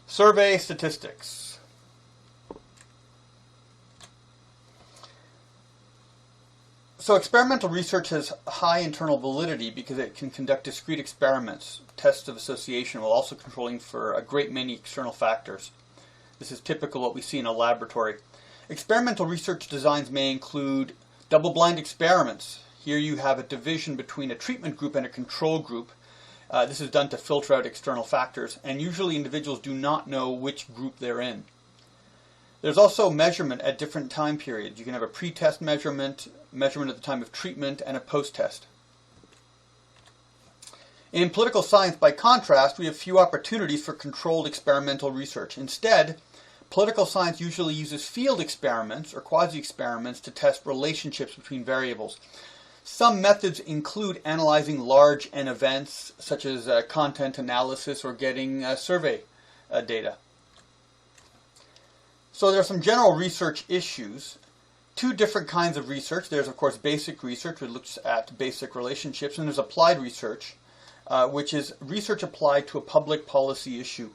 Survey statistics. So experimental research has high internal validity because it can conduct discrete experiments, tests of association, while also controlling for a great many external factors. This is typical of what we see in a laboratory. Experimental research designs may include double-blind experiments. Here you have a division between a treatment group and a control group. This is done to filter out external factors, and usually individuals do not know which group they're in. There's also measurement at different time periods. You can have a pre-test measurement, measurement at the time of treatment, and a post-test. In political science, by contrast, we have few opportunities for controlled experimental research. Instead, political science usually uses field experiments or quasi-experiments to test relationships between variables. Some methods include analyzing large N events, such as content analysis or getting survey data. So there are some general research issues. Two different kinds of research. There's, of course, basic research, which looks at basic relationships, and there's applied research, which is research applied to a public policy issue.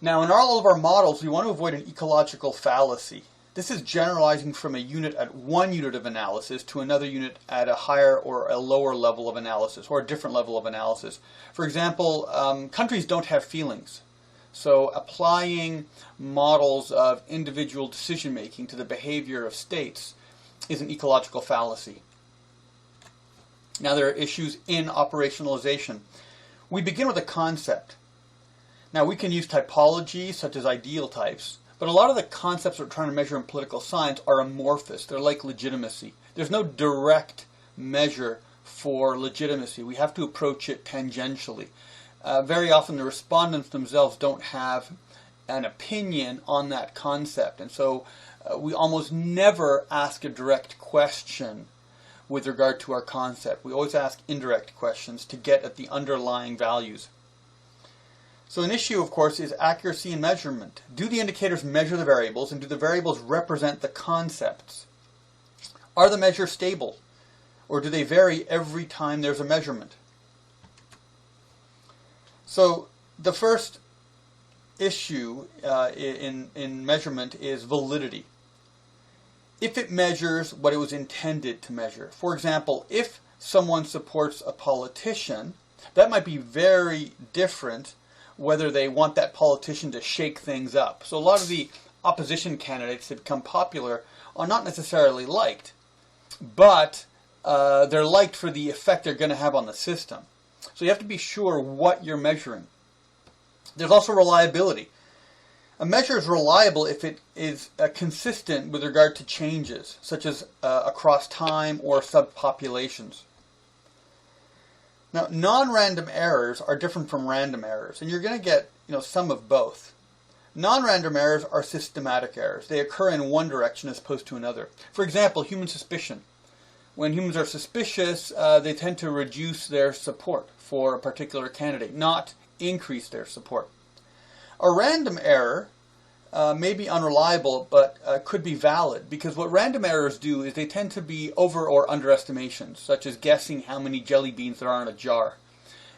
Now, in all of our models, we want to avoid an ecological fallacy. This is generalizing from a unit at one unit of analysis to another unit at a higher or a lower level of analysis, or a different level of analysis. For example, countries don't have feelings. So applying models of individual decision-making to the behavior of states is an ecological fallacy. Now, there are issues in operationalization. We begin with a concept. Now, we can use typology, such as ideal types, but a lot of the concepts we're trying to measure in political science are amorphous. They're like legitimacy. There's no direct measure for legitimacy. We have to approach it tangentially. Very often the respondents themselves don't have an opinion on that concept, and so we almost never ask a direct question with regard to our concept. We always ask indirect questions to get at the underlying values. So an issue, of course, is accuracy in measurement. Do the indicators measure the variables, and do the variables represent the concepts? Are the measures stable, or do they vary every time there's a measurement? So the first issue in measurement is validity. If it measures what it was intended to measure. For example, if someone supports a politician, that might be very different whether they want that politician to shake things up. So a lot of the opposition candidates that become popular are not necessarily liked, but they're liked for the effect they're going to have on the system. So you have to be sure what you're measuring. There's also reliability. A measure is reliable if it is consistent with regard to changes, such as across time or subpopulations. Now, non-random errors are different from random errors, and you're going to get some of both. Non-random errors are systematic errors. They occur in one direction as opposed to another. For example, human suspicion. When humans are suspicious, they tend to reduce their support for a particular candidate, not increase their support. A random error may be unreliable, but could be valid, because what random errors do is they tend to be over or underestimations, such as guessing how many jelly beans there are in a jar.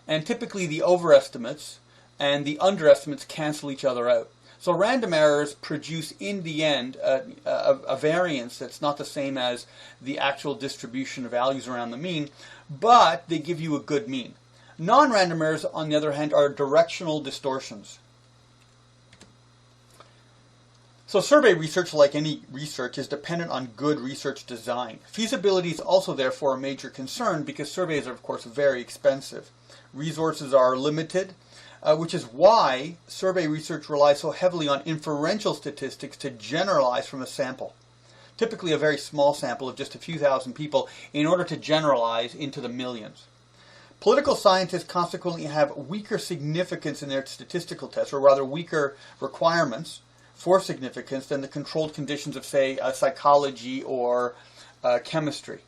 And typically the overestimates and the underestimates cancel each other out. So random errors produce, in the end, a variance that's not the same as the actual distribution of values around the mean, but they give you a good mean. Non-random errors, on the other hand, are directional distortions. So survey research, like any research, is dependent on good research design. Feasibility is also therefore a major concern because surveys are, of course, very expensive. Resources are limited, which is why survey research relies so heavily on inferential statistics to generalize from a sample. Typically a very small sample of just a few thousand people in order to generalize into the millions. Political scientists consequently have weaker significance in their statistical tests, or rather weaker requirements for significance than the controlled conditions of, say, psychology or chemistry.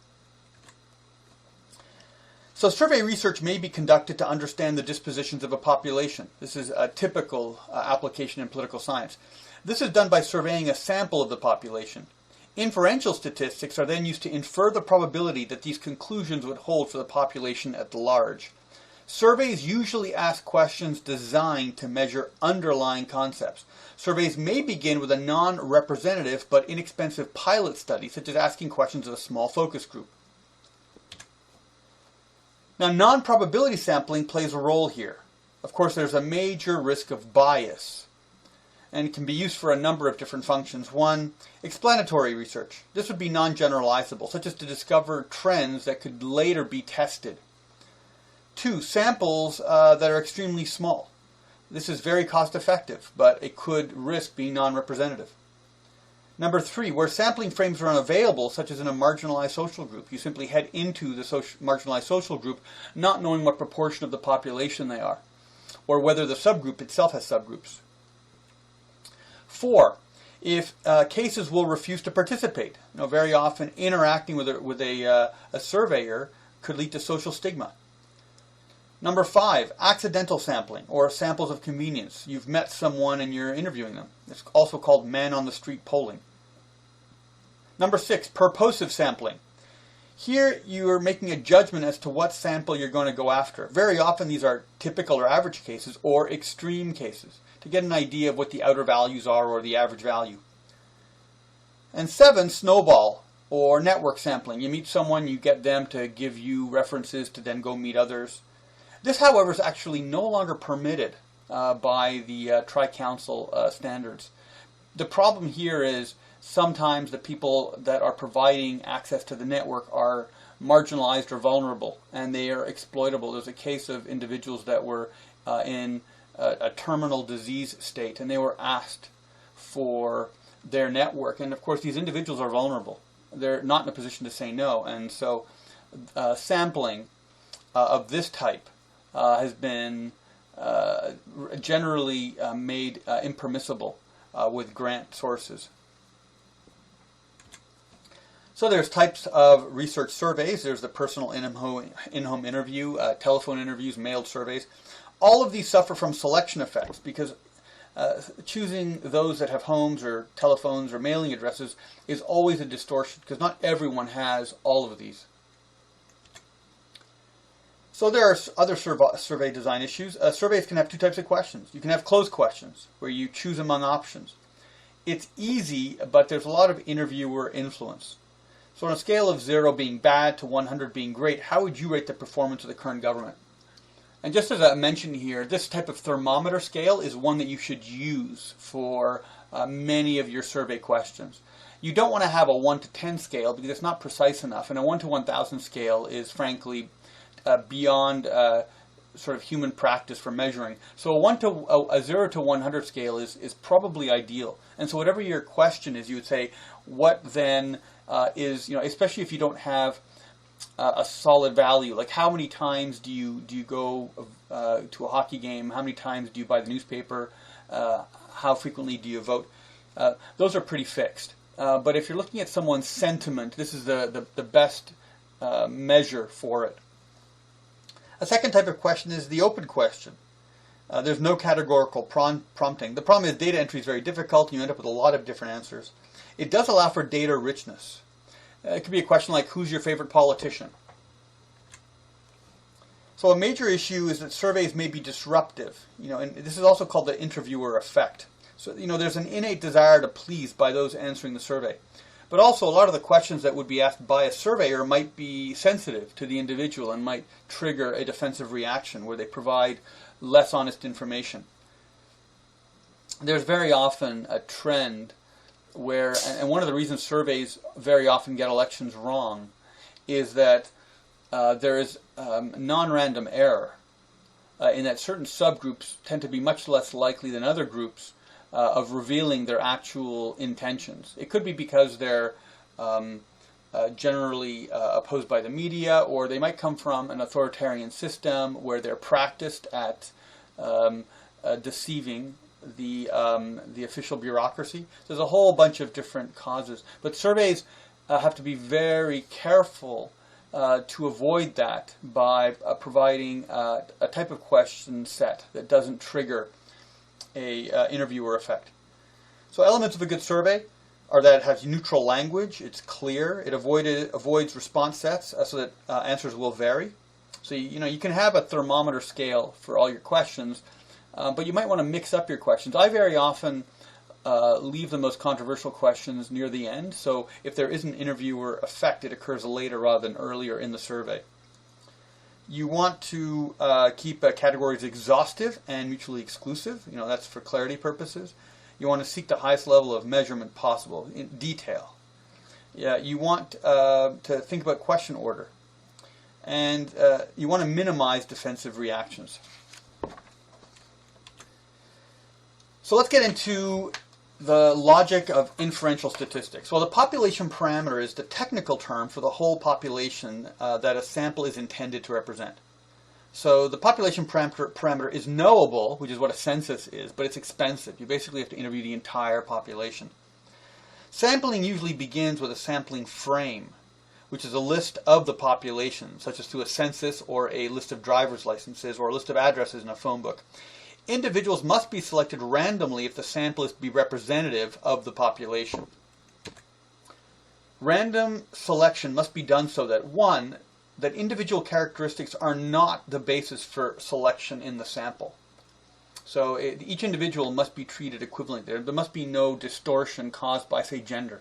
So survey research may be conducted to understand the dispositions of a population. This is a typical application in political science. This is done by surveying a sample of the population. Inferential statistics are then used to infer the probability that these conclusions would hold for the population at large. Surveys usually ask questions designed to measure underlying concepts. Surveys may begin with a non-representative but inexpensive pilot study, such as asking questions of a small focus group. Now, non-probability sampling plays a role here. Of course, there's a major risk of bias, and it can be used for a number of different functions. One, explanatory research. This would be non-generalizable, such as to discover trends that could later be tested. Two, samples that are extremely small. This is very cost effective, but it could risk being non-representative. Number three, where sampling frames are unavailable, such as in a marginalized social group. You simply head into the marginalized social group not knowing what proportion of the population they are, or whether the subgroup itself has subgroups. Four, if cases will refuse to participate. Very often interacting with a surveyor could lead to social stigma. Number five, accidental sampling, or samples of convenience. You've met someone and you're interviewing them. It's also called man-on-the-street polling. Number six, purposive sampling. Here you are making a judgment as to what sample you're going to go after. Very often these are typical or average cases or extreme cases to get an idea of what the outer values are or the average value. And seven, snowball or network sampling. You meet someone, you get them to give you references to then go meet others. This, however, is actually no longer permitted by the Tri-Council standards. The problem here is sometimes the people that are providing access to the network are marginalized or vulnerable, and they are exploitable. There's a case of individuals that were in a terminal disease state, and they were asked for their network. And, of course, these individuals are vulnerable. They're not in a position to say no. And so sampling of this type has been generally made impermissible with grant sources. So there's types of research surveys. There's the personal in-home interview, telephone interviews, mailed surveys. All of these suffer from selection effects because choosing those that have homes or telephones or mailing addresses is always a distortion because not everyone has all of these. So there are other survey design issues. Surveys can have two types of questions. You can have closed questions, where you choose among options. It's easy, but there's a lot of interviewer influence. So on a scale of 0 being bad to 100 being great, how would you rate the performance of the current government? And just as I mentioned here, this type of thermometer scale is one that you should use for many of your survey questions. You don't want to have a 1 to 10 scale because it's not precise enough, and a 1 to 1,000 scale is frankly beyond sort of human practice for measuring. So a 0 to 100 scale is probably ideal. And so whatever your question is, you would say, what then is, especially if you don't have a solid value, like how many times do you go to a hockey game, how many times do you buy the newspaper, how frequently do you vote, those are pretty fixed. But if you're looking at someone's sentiment, this is the best measure for it. A second type of question is the open question. There's no categorical prompting. The problem is data entry is very difficult and you end up with a lot of different answers. It does allow for data richness. It could be a question like, who's your favorite politician? So a major issue is that surveys may be disruptive. And this is also called the interviewer effect. So, there's an innate desire to please by those answering the survey. But also a lot of the questions that would be asked by a surveyor might be sensitive to the individual and might trigger a defensive reaction where they provide less honest information. There's very often a trend where, and one of the reasons surveys very often get elections wrong, is that there is non-random error in that certain subgroups tend to be much less likely than other groups of revealing their actual intentions. It could be because they're generally opposed by the media, or they might come from an authoritarian system where they're practiced at deceiving the official bureaucracy. There's a whole bunch of different causes. But surveys have to be very careful to avoid that by providing a type of question set that doesn't trigger a interviewer effect. So elements of a good survey are that it has neutral language, it's clear, it avoids response sets so that answers will vary. So you can have a thermometer scale for all your questions, but you might want to mix up your questions. I very often leave the most controversial questions near the end, so if there is an interviewer effect, it occurs later rather than earlier in the survey. You want to keep categories exhaustive and mutually exclusive. That's for clarity purposes. You want to seek the highest level of measurement possible in detail. Yeah, you want to think about question order. And you want to minimize defensive reactions. So let's get into the logic of inferential statistics. Well, the population parameter is the technical term for the whole population that a sample is intended to represent. So the population parameter is knowable, which is what a census is, but it's expensive. You basically have to interview the entire population. Sampling usually begins with a sampling frame, which is a list of the population, such as through a census or a list of driver's licenses or a list of addresses in a phone book. Individuals must be selected randomly if the sample is to be representative of the population. Random selection must be done so that, one, that individual characteristics are not the basis for selection in the sample. So each individual must be treated equivalently. There must be no distortion caused by, say, gender,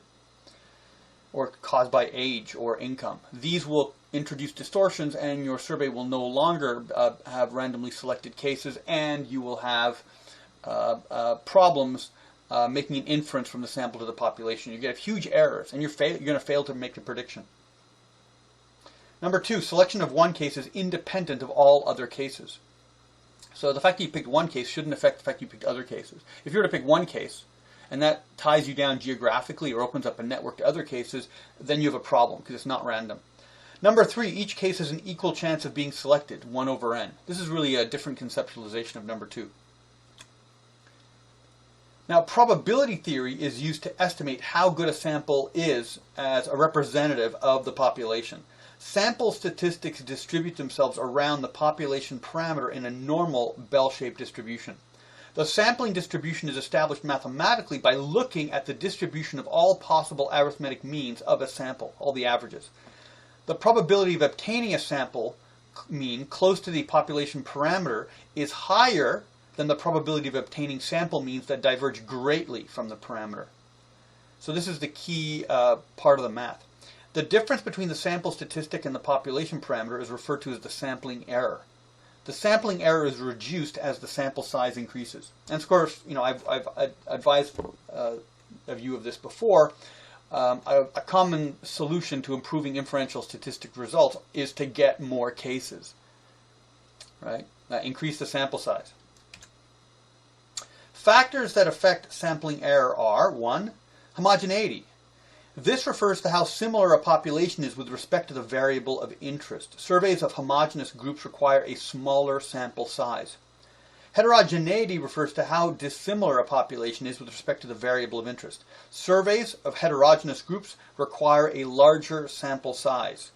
or caused by age or income. These will introduce distortions, and your survey will no longer have randomly selected cases, and you will have problems making an inference from the sample to the population. You get huge errors, and you're going to fail to make the prediction. Number two, selection of one case is independent of all other cases. So the fact that you picked one case shouldn't affect the fact you picked other cases. If you were to pick one case, and that ties you down geographically or opens up a network to other cases, then you have a problem because it's not random. Number three, each case has an equal chance of being selected, 1 over n. This is really a different conceptualization of number two. Now, probability theory is used to estimate how good a sample is as a representative of the population. Sample statistics distribute themselves around the population parameter in a normal bell-shaped distribution. The sampling distribution is established mathematically by looking at the distribution of all possible arithmetic means of a sample, all the averages. The probability of obtaining a sample mean close to the population parameter is higher than the probability of obtaining sample means that diverge greatly from the parameter. So this is the key part of the math. The difference between the sample statistic and the population parameter is referred to as the sampling error. The sampling error is reduced as the sample size increases. And of course, I've advised of you of this before. A common solution to improving inferential statistic results is to get more cases, right? Increase the sample size. Factors that affect sampling error are, 1, homogeneity. This refers to how similar a population is with respect to the variable of interest. Surveys of homogeneous groups require a smaller sample size. Heterogeneity refers to how dissimilar a population is with respect to the variable of interest. Surveys of heterogeneous groups require a larger sample size.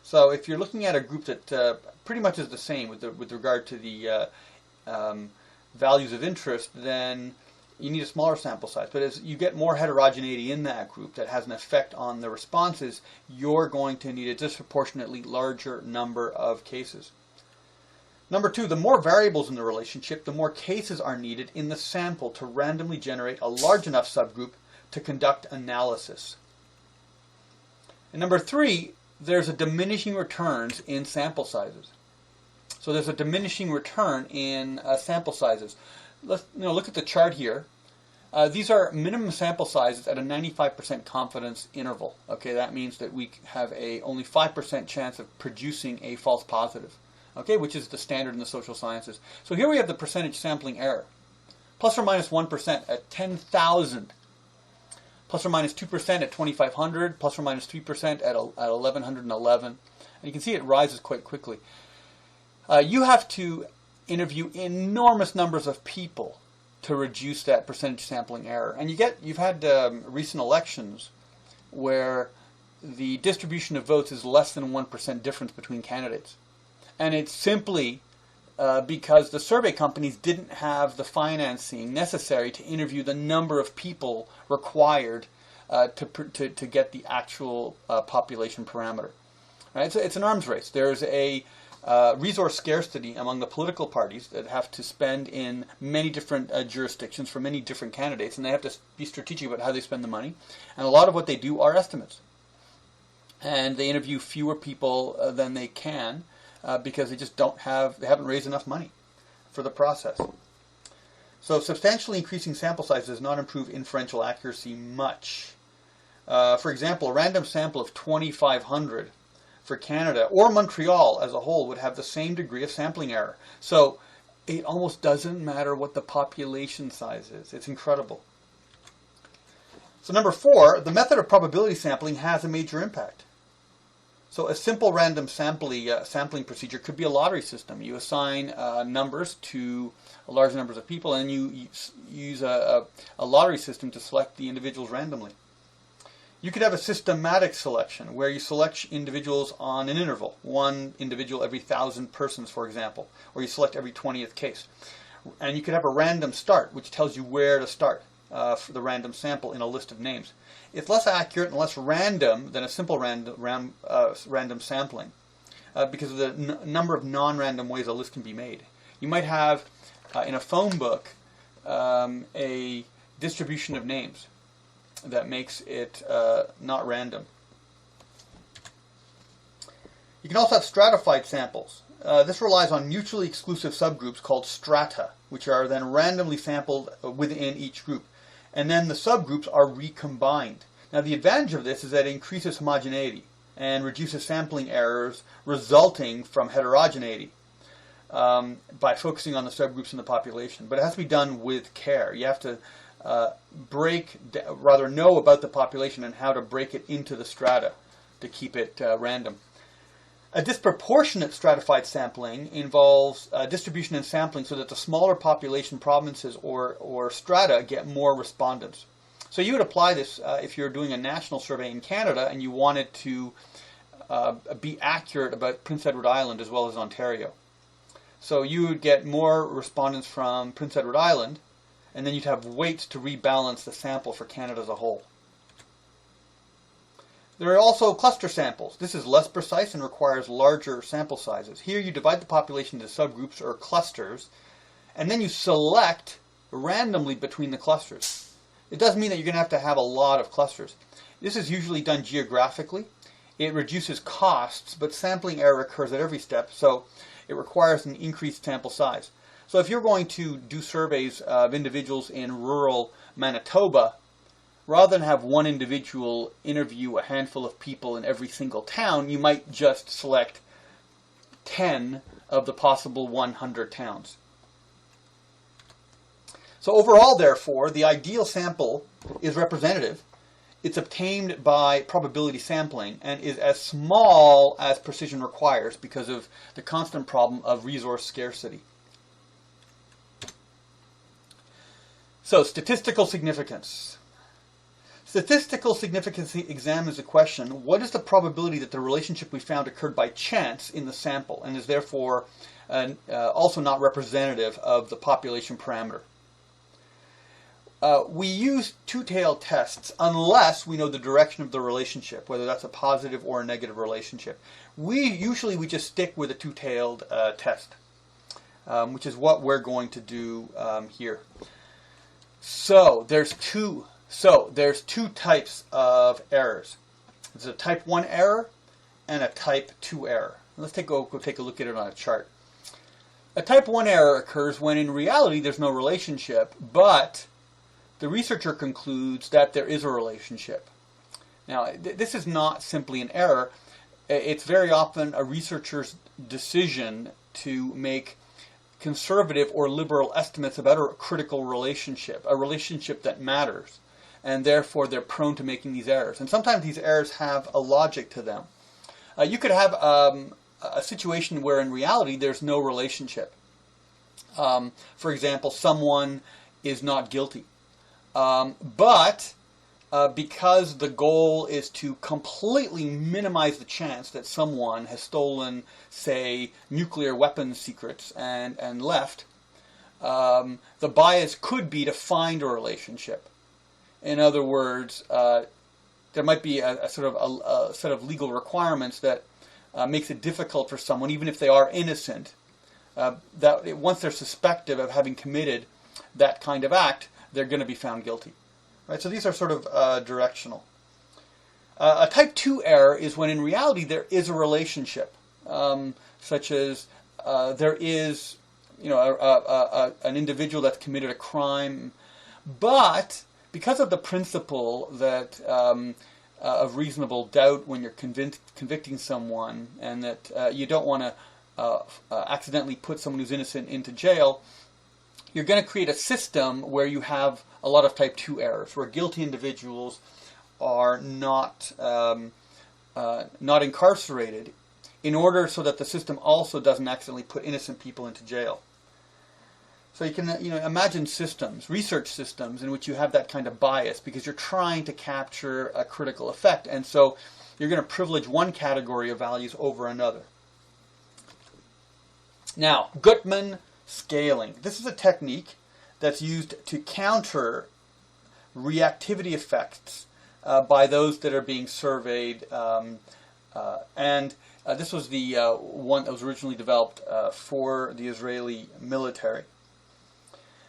So if you're looking at a group that pretty much is the same with regard to the values of interest, then you need a smaller sample size. But as you get more heterogeneity in that group that has an effect on the responses, you're going to need a disproportionately larger number of cases. Number 2, the more variables in the relationship, the more cases are needed in the sample to randomly generate a large enough subgroup to conduct analysis. And number 3, there's a diminishing returns in sample sizes. So there's a diminishing return in sample sizes. Let's look at the chart here. These are minimum sample sizes at a 95% confidence interval. Okay, that means that we have a only 5% chance of producing a false positive. Okay, which is the standard in the social sciences. So here we have the percentage sampling error. Plus or minus 1% at 10,000. Plus or minus 2% at 2,500. Plus or minus 3% at 1,111. And you can see it rises quite quickly. You have to interview enormous numbers of people to reduce that percentage sampling error. And you've had recent elections where the distribution of votes is less than 1% difference between candidates. And it's simply because the survey companies didn't have the financing necessary to interview the number of people required to get the actual population parameter. Right? So it's an arms race. There's a resource scarcity among the political parties that have to spend in many different jurisdictions for many different candidates, and they have to be strategic about how they spend the money. And a lot of what they do are estimates. And they interview fewer people than they can because they just they haven't raised enough money for the process. So substantially increasing sample size does not improve inferential accuracy much. For example, a random sample of 2,500 for Canada or Montreal as a whole would have the same degree of sampling error. So it almost doesn't matter what the population size is. It's incredible. So number 4, the method of probability sampling has a major impact. So a simple random sampling procedure could be a lottery system. You assign numbers to large numbers of people, and you use a lottery system to select the individuals randomly. You could have a systematic selection where you select individuals on an interval, one individual every 1,000 persons, for example, or you select every 20th case. And you could have a random start, which tells you where to start for the random sample in a list of names. It's less accurate and less random than a simple random sampling because of the number of non-random ways a list can be made. You might have, in a phone book, a distribution of names that makes it not random. You can also have stratified samples. This relies on mutually exclusive subgroups called strata, which are then randomly sampled within each group. And then the subgroups are recombined. Now the advantage of this is that it increases homogeneity and reduces sampling errors resulting from heterogeneity by focusing on the subgroups in the population. But it has to be done with care. You have to know about the population and how to break it into the strata to keep it random. A disproportionate stratified sampling involves distribution and sampling so that the smaller population provinces or strata get more respondents. So you would apply this if you're doing a national survey in Canada and you wanted to be accurate about Prince Edward Island as well as Ontario. So you would get more respondents from Prince Edward Island, and then you'd have weights to rebalance the sample for Canada as a whole. There are also cluster samples. This is less precise and requires larger sample sizes. Here you divide the population into subgroups or clusters, and then you select randomly between the clusters. It does mean that you're going to have a lot of clusters. This is usually done geographically. It reduces costs, but sampling error occurs at every step, so it requires an increased sample size. So if you're going to do surveys of individuals in rural Manitoba, rather than have one individual interview a handful of people in every single town, you might just select 10 of the possible 100 towns. So overall, therefore, the ideal sample is representative. It's obtained by probability sampling and is as small as precision requires because of the constant problem of resource scarcity. So, statistical significance. Statistical significance examines the question, what is the probability that the relationship we found occurred by chance in the sample and is therefore also not representative of the population parameter? We use two-tailed tests unless we know the direction of the relationship, whether that's a positive or a negative relationship. Usually we just stick with a two-tailed test, which is what we're going to do here. So there's two types of errors. There's a type 1 error and a type 2 error. Let's go take a look at it on a chart. A type 1 error occurs when in reality there's no relationship, but the researcher concludes that there is a relationship. Now, this is not simply an error. It's very often a researcher's decision to make conservative or liberal estimates about a critical relationship, a relationship that matters, and therefore they're prone to making these errors. And sometimes these errors have a logic to them. You could have a situation where in reality there's no relationship. For example, someone is not guilty. But because the goal is to completely minimize the chance that someone has stolen, say, nuclear weapons secrets and left, the bias could be to find a relationship. In other words, there might be a set of legal requirements that makes it difficult for someone, even if they are innocent, that once they're suspected of having committed that kind of act, they're going to be found guilty. Right? So these are sort of directional. A type 2 error is when in reality there is a relationship, such as there is, an individual that's committed a crime, but because of the principle that of reasonable doubt when you're convicting someone, and that you don't want to accidentally put someone who's innocent into jail, you're going to create a system where you have a lot of type 2 errors, where guilty individuals are not incarcerated, in order so that the system also doesn't accidentally put innocent people into jail. So you can imagine systems, research systems, in which you have that kind of bias because you're trying to capture a critical effect, and so you're going to privilege one category of values over another. Now, Guttman scaling. This is a technique that's used to counter reactivity effects by those that are being surveyed, and this was the one that was originally developed for the Israeli military.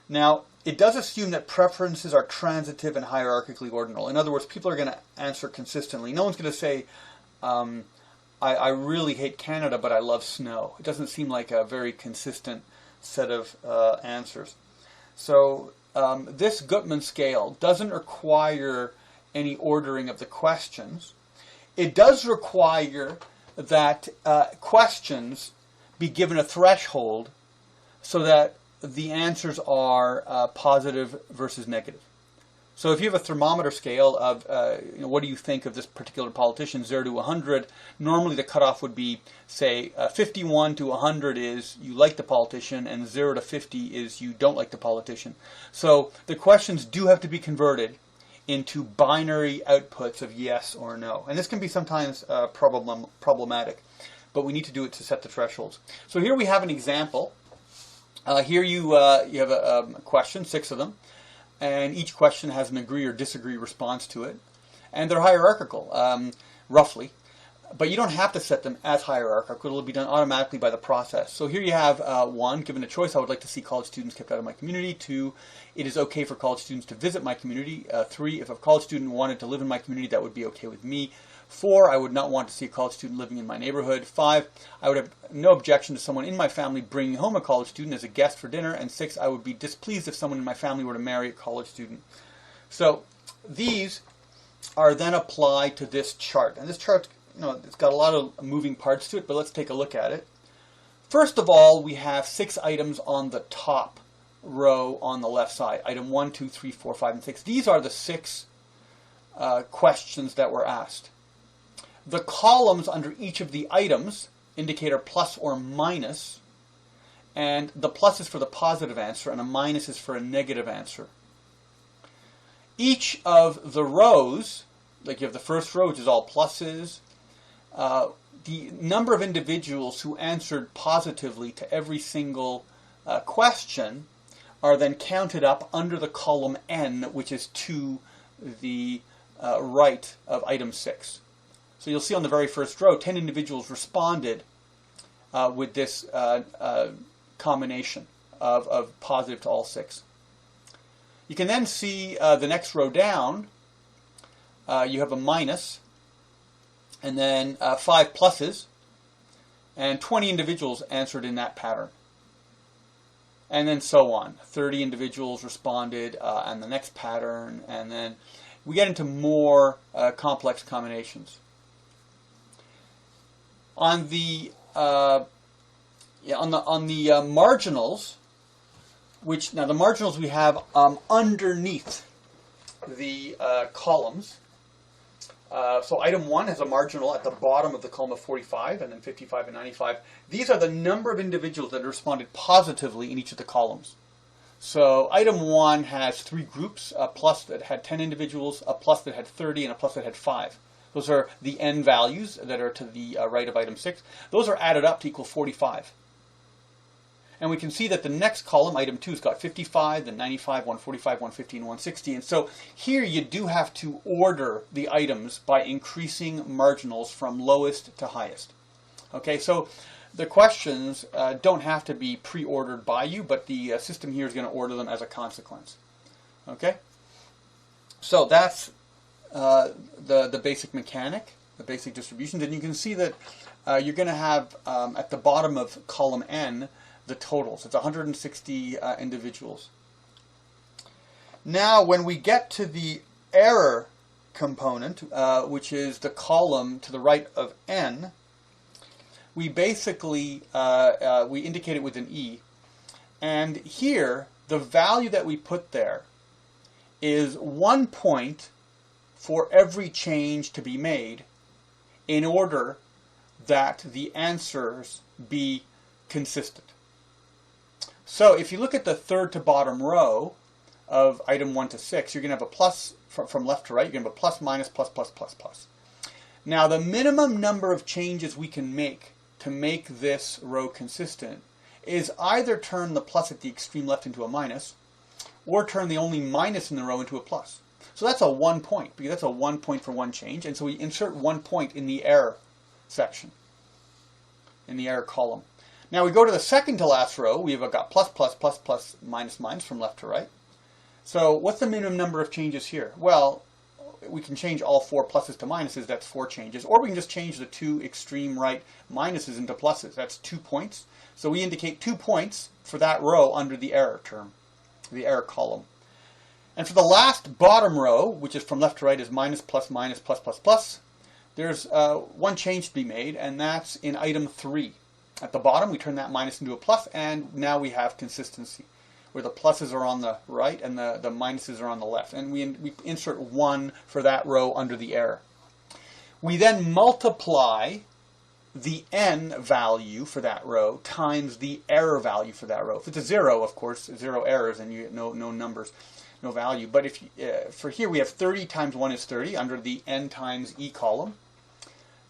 Now, it does assume that preferences are transitive and hierarchically ordinal. In other words, people are going to answer consistently. No one's going to say, I really hate Canada, but I love snow. It doesn't seem like a very consistent set of answers. So this Guttman scale doesn't require any ordering of the questions. It does require that questions be given a threshold so that the answers are positive versus negative. So if you have a thermometer scale of, what do you think of this particular politician, 0 to 100, normally the cutoff would be, say, 51 to 100 is you like the politician, and 0 to 50 is you don't like the politician. So the questions do have to be converted into binary outputs of yes or no. And this can be sometimes problematic, but we need to do it to set the thresholds. So here we have an example. Here you have a question, 6 of them, and each question has an agree or disagree response to it. And they're hierarchical, roughly. But you don't have to set them as hierarchical. It'll be done automatically by the process. So here you have 1, given a choice, I would like to see college students kept out of my community. 2, it is okay for college students to visit my community. 3, if a college student wanted to live in my community, that would be okay with me. 4, I would not want to see a college student living in my neighborhood. 5, I would have no objection to someone in my family bringing home a college student as a guest for dinner. And 6, I would be displeased if someone in my family were to marry a college student. So these are then applied to this chart. And this chart, it's got a lot of moving parts to it, but let's take a look at it. First of all, we have 6 items on the top row on the left side. Item 1, 2, 3, 4, 5, and 6. These are the 6 questions that were asked. The columns under each of the items indicate a plus or minus, and the plus is for the positive answer, and a minus is for a negative answer. Each of the rows, like you have the first row, which is all pluses, the number of individuals who answered positively to every single question are then counted up under the column N, which is to the right of item 6. So you'll see on the very first row, 10 individuals responded with this combination of positive to all 6. You can then see the next row down, you have a minus, and then 5 pluses, and 20 individuals answered in that pattern. And then so on. 30 individuals responded on the next pattern, and then we get into more complex combinations. On the marginals, which now the marginals we have underneath the columns. So item 1 has a marginal at the bottom of the column of 45, and then 55 and 95. These are the number of individuals that responded positively in each of the columns. So item 1 has 3 groups, a plus that had 10 individuals, a plus that had 30, and a plus that had 5. Those are the N values that are to the right of item 6. Those are added up to equal 45. And we can see that the next column, item 2, has got 55, then 95, 145, 150, and 160. And so here you do have to order the items by increasing marginals from lowest to highest. Okay, so the questions don't have to be pre-ordered by you, but the system here is going to order them as a consequence. Okay, so that's the basic mechanic, the basic distributions, and you can see that you're going to have at the bottom of column N the totals. It's 160 individuals. Now, when we get to the error component, which is the column to the right of N, we basically we indicate it with an E, and here the value that we put there is 1 point for every change to be made in order that the answers be consistent. So if you look at the third to bottom row of item 1 to 6, you're going to have a plus from left to right. You're going to have a plus, minus, plus, plus, plus, plus. Now the minimum number of changes we can make to make this row consistent is either turn the plus at the extreme left into a minus, or turn the only minus in the row into a plus. So that's a 1 point, because that's a 1 point for one change, and so we insert 1 point in the error section, in the error column. Now we go to the second to last row. We've got plus, plus, plus, plus, minus, minus from left to right. So what's the minimum number of changes here? Well, we can change all 4 pluses to minuses. That's 4 changes. Or we can just change the 2 extreme right minuses into pluses. That's 2 points. So we indicate 2 points for that row under the error term, the error column. And for the last bottom row, which is from left to right, is minus, plus, minus, plus, plus, plus. There's one change to be made, and that's in item 3. At the bottom, we turn that minus into a plus, and now we have consistency, where the pluses are on the right and the minuses are on the left. And we insert 1 for that row under the error. We then multiply the n value for that row times the error value for that row. If it's a 0, of course, 0 errors, and you get no numbers, no value. But if for here we have 30 times 1 is 30 under the n times e column.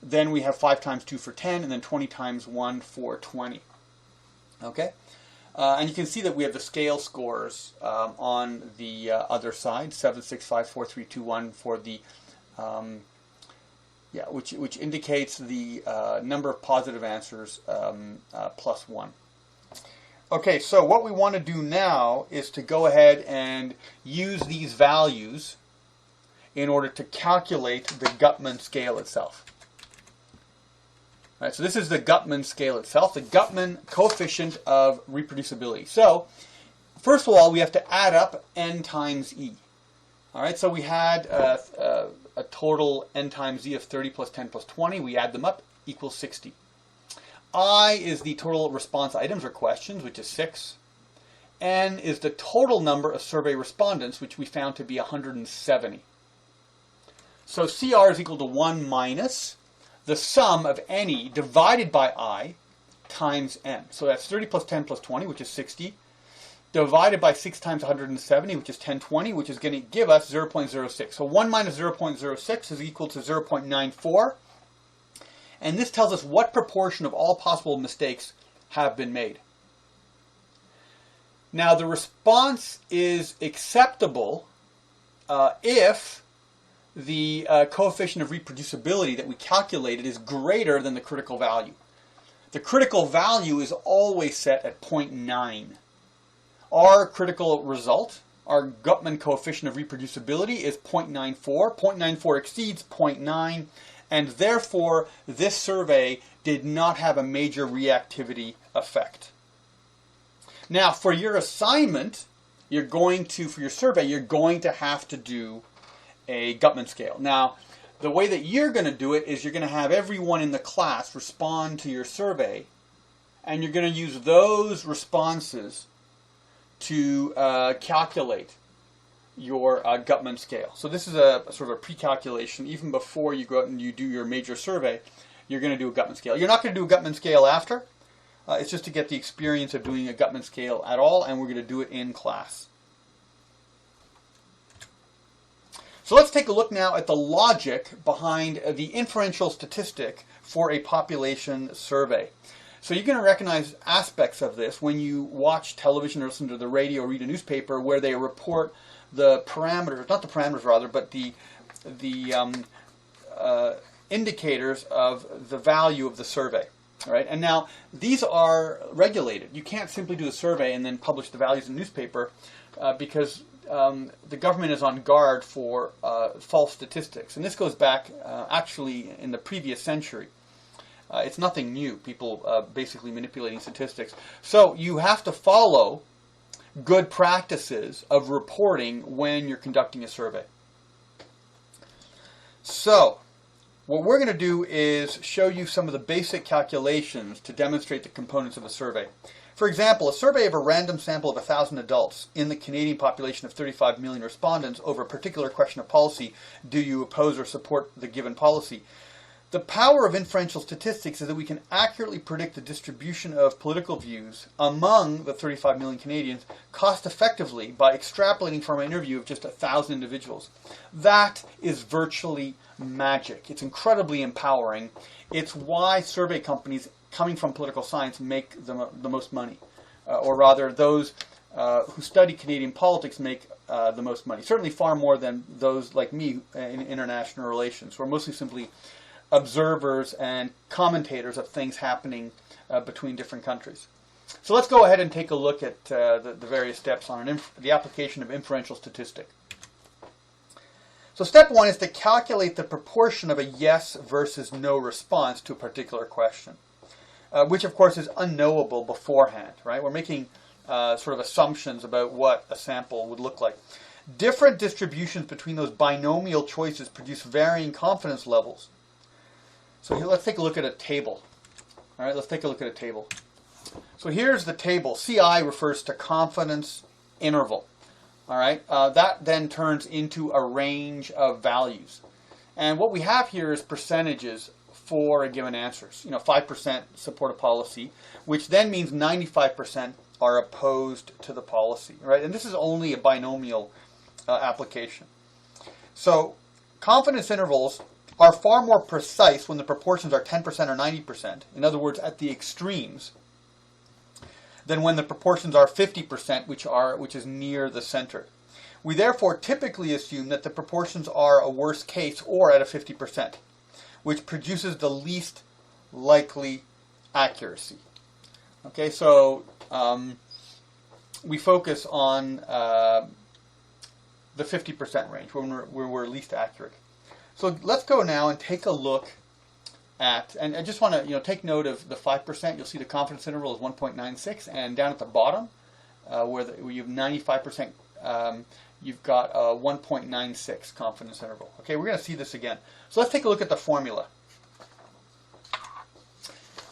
Then we have 5 times 2 for 10, and then 20 times 1 for 20. Okay? And you can see that we have the scale scores on the other side, 7, 6, 5, 4, 3, 2, 1 for the, which indicates the number of positive answers plus 1. Okay, so what we want to do now is to go ahead and use these values in order to calculate the Guttman scale itself. All right, so this is the Guttman scale itself, the Guttman coefficient of reproducibility. So, first of all, we have to add up n times e. All right, so we had a total n times e of 30 plus 10 plus 20. We add them up, equals 60. I is the total response items or questions, which is 6. N is the total number of survey respondents, which we found to be 170. So CR is equal to 1 minus the sum of NE divided by I times N. So that's 30 plus 10 plus 20, which is 60, divided by 6 times 170, which is 1020, which is going to give us 0.06. So 1 minus 0.06 is equal to 0.94. And this tells us what proportion of all possible mistakes have been made. Now the response is acceptable if the coefficient of reproducibility that we calculated is greater than the critical value. The critical value is always set at 0.9. Our critical result, our Guttman coefficient of reproducibility, is 0.94. 0.94 exceeds 0.9, and therefore this survey did not have a major reactivity effect. Now, for your assignment, for your survey, you're going to have to do a Guttman scale. Now, the way that you're going to do it is you're going to have everyone in the class respond to your survey, and you're going to use those responses to calculate your Guttman scale. So this is a sort of a pre-calculation. Even before you go out and you do your major survey, you're going to do a Guttman scale. You're not going to do a Guttman scale after. It's just to get the experience of doing a Guttman scale at all, and we're going to do it in class. So let's take a look now at the logic behind the inferential statistic for a population survey. So you're going to recognize aspects of this when you watch television or listen to the radio or read a newspaper where they report the parameters, not the parameters rather, but the indicators of the value of the survey. All right, and now these are regulated. You can't simply do a survey and then publish the values in the newspaper because the government is on guard for false statistics. And this goes back actually in the previous century. It's nothing new, people basically manipulating statistics. So you have to follow good practices of reporting when you're conducting a survey. So what we're going to do is show you some of the basic calculations to demonstrate the components of a survey. For example, a survey of a random sample of 1,000 adults in the Canadian population of 35 million respondents over a particular question of policy, do you oppose or support the given policy? The power of inferential statistics is that we can accurately predict the distribution of political views among the 35 million Canadians cost effectively by extrapolating from an interview of just 1,000 individuals. That is virtually magic. It's incredibly empowering. It's why survey companies coming from political science make the most money. Or rather, those who study Canadian politics make the most money. Certainly far more than those like me in international relations, who are mostly simply observers and commentators of things happening between different countries. So let's go ahead and take a look at the various steps on the application of inferential statistic. So step one is to calculate the proportion of a yes versus no response to a particular question, which of course is unknowable beforehand, right? We're making sort of assumptions about what a sample would look like. Different distributions between those binomial choices produce varying confidence levels. So here, let's take a look at a table. All right, let's take a look at a table. So here's the table. CI refers to confidence interval. All right, that then turns into a range of values. And what we have here is percentages for a given answer. 5% support a policy, which then means 95% are opposed to the policy, right? And this is only a binomial application. So confidence intervals are far more precise when the proportions are 10% or 90%, in other words, at the extremes, than when the proportions are 50%, which is near the center. We therefore typically assume that the proportions are a worst case or at a 50%, which produces the least likely accuracy. Okay, so we focus on the 50% range when we're least accurate. So let's go now and take a look at, and I just want to take note of the 5%. You'll see the confidence interval is 1.96, and down at the bottom, where you have 95%, you've got a 1.96 confidence interval. Okay, we're going to see this again. So let's take a look at the formula.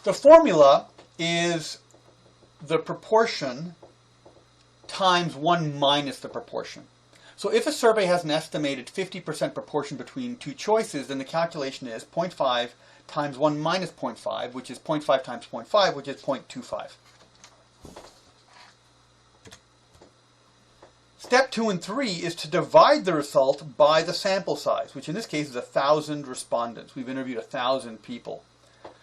The formula is the proportion times 1 minus the proportion. So if a survey has an estimated 50% proportion between two choices, then the calculation is 0.5 times 1 minus 0.5, which is 0.5 times 0.5, which is 0.25. Step 2 and 3 is to divide the result by the sample size, which in this case is 1,000 respondents. We've interviewed 1,000 people.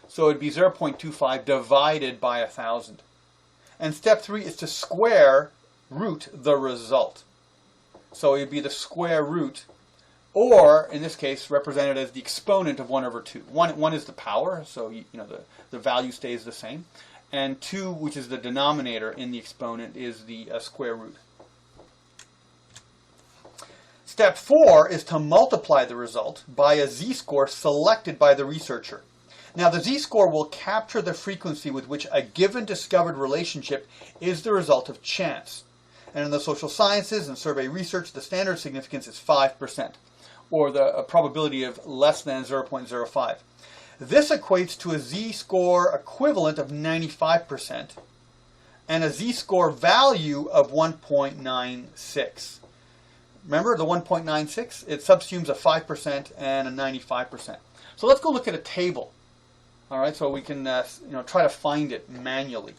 So it would be 0.25 divided by 1,000. And step 3 is to square root the result. So it would be the square root, or in this case represented as the exponent of 1 over 2. 1 is the power, so the value stays the same. And 2, which is the denominator in the exponent, is the square root. Step 4 is to multiply the result by a z-score selected by the researcher. Now the z-score will capture the frequency with which a given discovered relationship is the result of chance. And in the social sciences and survey research, the standard significance is 5%, or the probability of less than 0.05. This equates to a z-score equivalent of 95% and a z-score value of 1.96. Remember the 1.96? It subsumes a 5% and a 95%. So let's go look at a table. All right, so we can try to find it manually.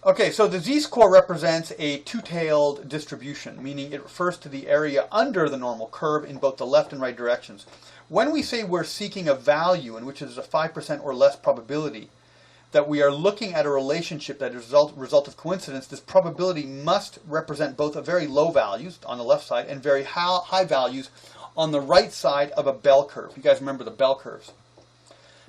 Okay, so the z-score represents a two-tailed distribution, meaning it refers to the area under the normal curve in both the left and right directions. When we say we're seeking a value in which there's a 5% or less probability that we are looking at a relationship that is a result of coincidence, this probability must represent both a very low values on the left side and very high values on the right side of a bell curve. You guys remember the bell curves.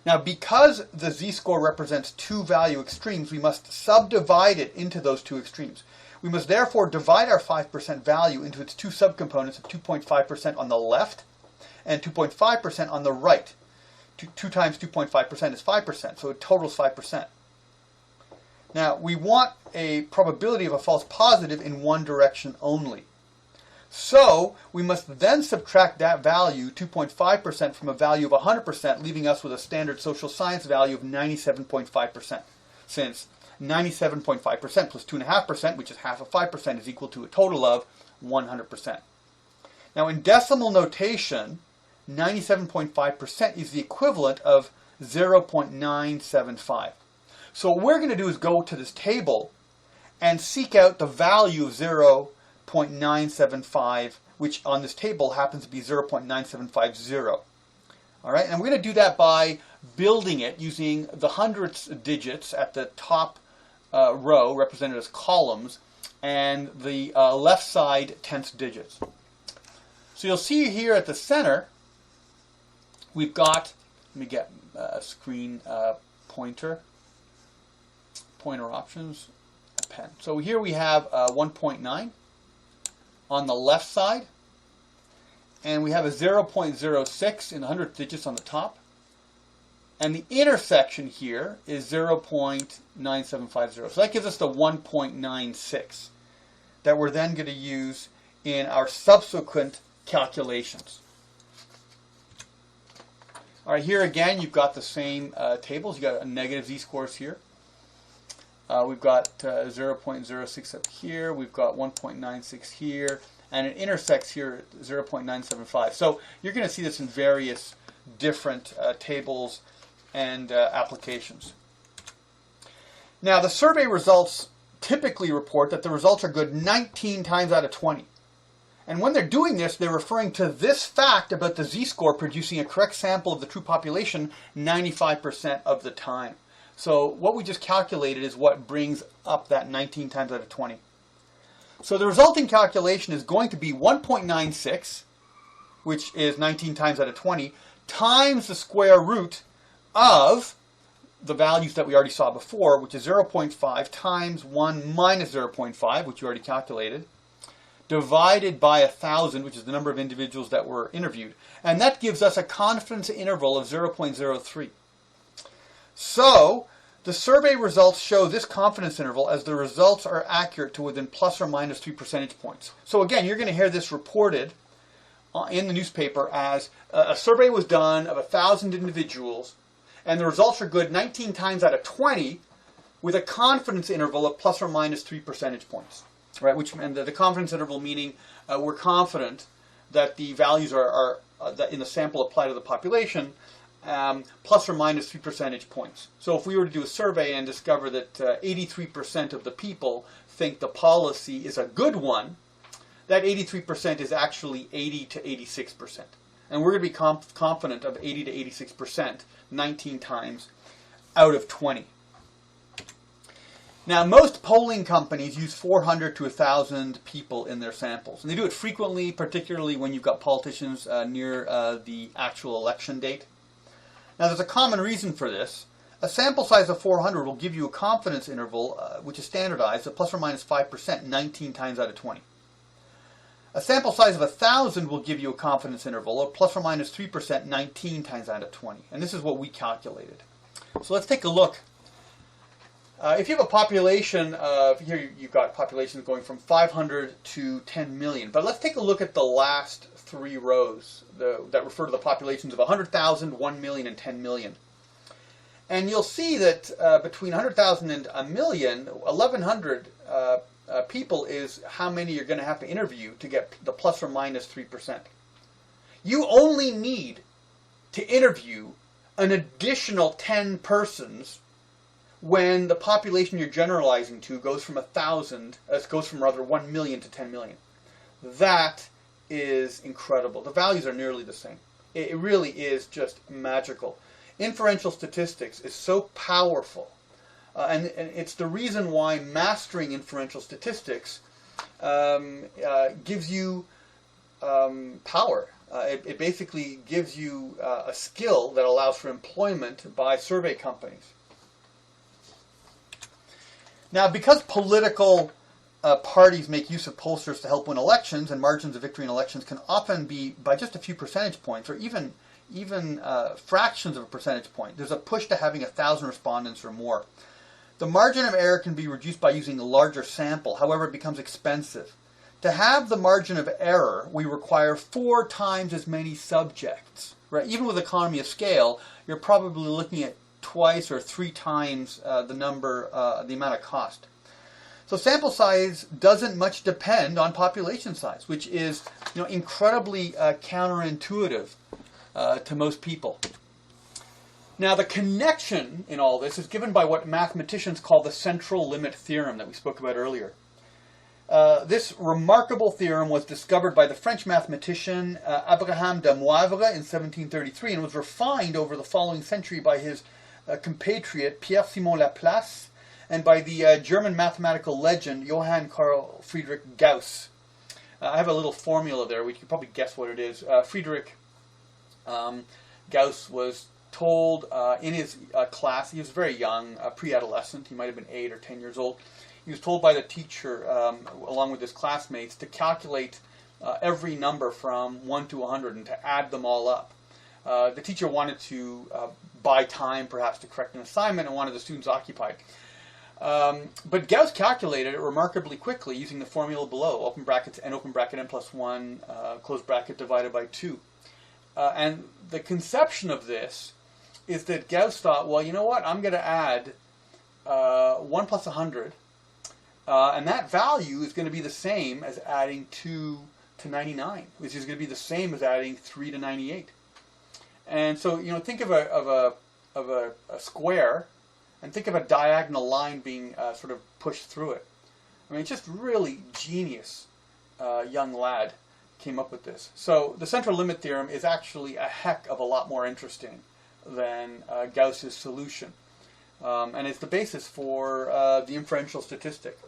Now, because the z-score represents two value extremes, we must subdivide it into those two extremes. We must therefore divide our 5% value into its two subcomponents of 2.5% on the left and 2.5% on the right. 2 times 2.5% is 5%, so it totals 5%. Now, we want a probability of a false positive in one direction only. So, we must then subtract that value, 2.5%, from a value of 100%, leaving us with a standard social science value of 97.5%. Since 97.5% plus 2.5%, which is half of 5%, is equal to a total of 100%. Now, in decimal notation, 97.5% is the equivalent of 0.975. So what we're going to do is go to this table and seek out the value of 0.975, which on this table happens to be 0.9750. All right, and we're going to do that by building it using the hundredths digits at the top row, represented as columns, and the left side tenths digits. So you'll see here at the center, we've got, let me get a screen pointer options, a pen. So here we have 1.9 on the left side, and we have a 0.06 in the hundredth digits on the top, and the intersection here is 0.9750. So that gives us the 1.96 that we're then going to use in our subsequent calculations. All right, here again, you've got the same tables. You've got a negative z-scores here. We've got 0.06 up here. We've got 1.96 here. And it intersects here at 0.975. So you're going to see this in various different tables and applications. Now, the survey results typically report that the results are good 19 times out of 20. And when they're doing this, they're referring to this fact about the z-score producing a correct sample of the true population 95% of the time. So what we just calculated is what brings up that 19 times out of 20. So the resulting calculation is going to be 1.96, which is 19 times out of 20, times the square root of the values that we already saw before, which is 0.5 times 1 minus 0.5, which you already calculated, divided by 1,000, which is the number of individuals that were interviewed. And that gives us a confidence interval of 0.03. So, the survey results show this confidence interval as the results are accurate to within plus or minus 3 percentage points. So again, you're going to hear this reported in the newspaper as a survey was done of 1,000 individuals, and the results are good 19 times out of 20 with a confidence interval of plus or minus 3 percentage points. Right, and the confidence interval meaning we're confident that the values are that in the sample applied to the population plus or minus 3 percentage points. So if we were to do a survey and discover that 83% of the people think the policy is a good one, that 83% is actually 80 to 86%. And we're going to be confident of 80 to 86% 19 times out of 20. Now, most polling companies use 400 to 1,000 people in their samples. And they do it frequently, particularly when you've got politicians near the actual election date. Now, there's a common reason for this. A sample size of 400 will give you a confidence interval, which is standardized, at plus or minus 5%, 19 times out of 20. A sample size of 1,000 will give you a confidence interval of plus or minus 3%, 19 times out of 20. And this is what we calculated. So let's take a look. If you have a population of, here you've got populations going from 500 to 10 million. But let's take a look at the last three rows that refer to the populations of 100,000, 1 million, and 10 million. And you'll see that between 100,000 and a million, 1,100 people is how many you're going to have to interview to get the plus or minus 3%. You only need to interview an additional 10 persons when the population you're generalizing to goes from 1 million to 10 million. That is incredible. The values are nearly the same. It really is just magical. Inferential statistics is so powerful, and it's the reason why mastering inferential statistics gives you power. It basically gives you a skill that allows for employment by survey companies. Now, because political parties make use of pollsters to help win elections, and margins of victory in elections can often be by just a few percentage points, or even fractions of a percentage point, there's a push to having 1,000 respondents or more. The margin of error can be reduced by using a larger sample. However, it becomes expensive. To have the margin of error, we require 4 times as many subjects. Right? Even with economy of scale, you're probably looking at twice or 3 times the amount of cost. So sample size doesn't much depend on population size, which is incredibly counterintuitive to most people. Now, the connection in all this is given by what mathematicians call the central limit theorem that we spoke about earlier. This remarkable theorem was discovered by the French mathematician Abraham de Moivre in 1733 and was refined over the following century by his compatriot Pierre-Simon Laplace and by the German mathematical legend Johann Carl Friedrich Gauss. I have a little formula there. We can probably guess what it is. Friedrich Gauss was told in his class, he was very young, pre-adolescent, he might have been 8 or 10 years old. He was told by the teacher, along with his classmates, to calculate every number from 1 to 100 and to add them all up. The teacher wanted to buy time, perhaps, to correct an assignment and wanted the students occupied. But Gauss calculated it remarkably quickly using the formula below, open brackets n open bracket n plus 1, close bracket divided by 2. And the conception of this is that Gauss thought, well, you know what, I'm going to add 1 plus 100, and that value is going to be the same as adding 2 to 99, which is going to be the same as adding 3 to 98. And so, think of a square, and think of a diagonal line being sort of pushed through it. I mean, it's just really genius young lad came up with this. So the central limit theorem is actually a heck of a lot more interesting than Gauss's solution. And it's the basis for the inferential statistic.